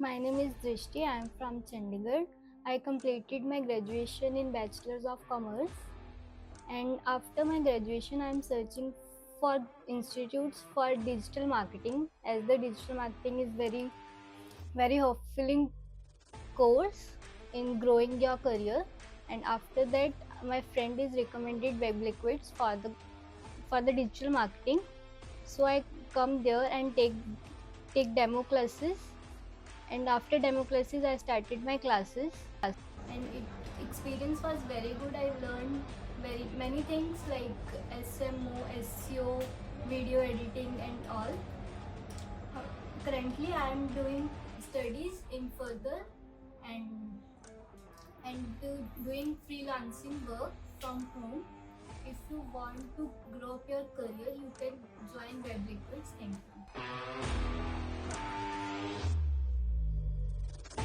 My name is Drishti. I am from Chandigarh. I completed my graduation in Bachelor's of Commerce, and after my graduation I am searching for institutes for digital marketing, as the digital marketing is very fulfilling course in growing your career. And after that my friend is recommended Webliquids for the digital marketing. So I come there and take demo classes, and after demo classes I started my classes, and experience was very good. I learned very many things like SMO, SEO, video editing and all. Uh, Currently I am doing studies in further, and doing freelancing work from home. If you want to grow up your career, you can join Webliquids. Thank you.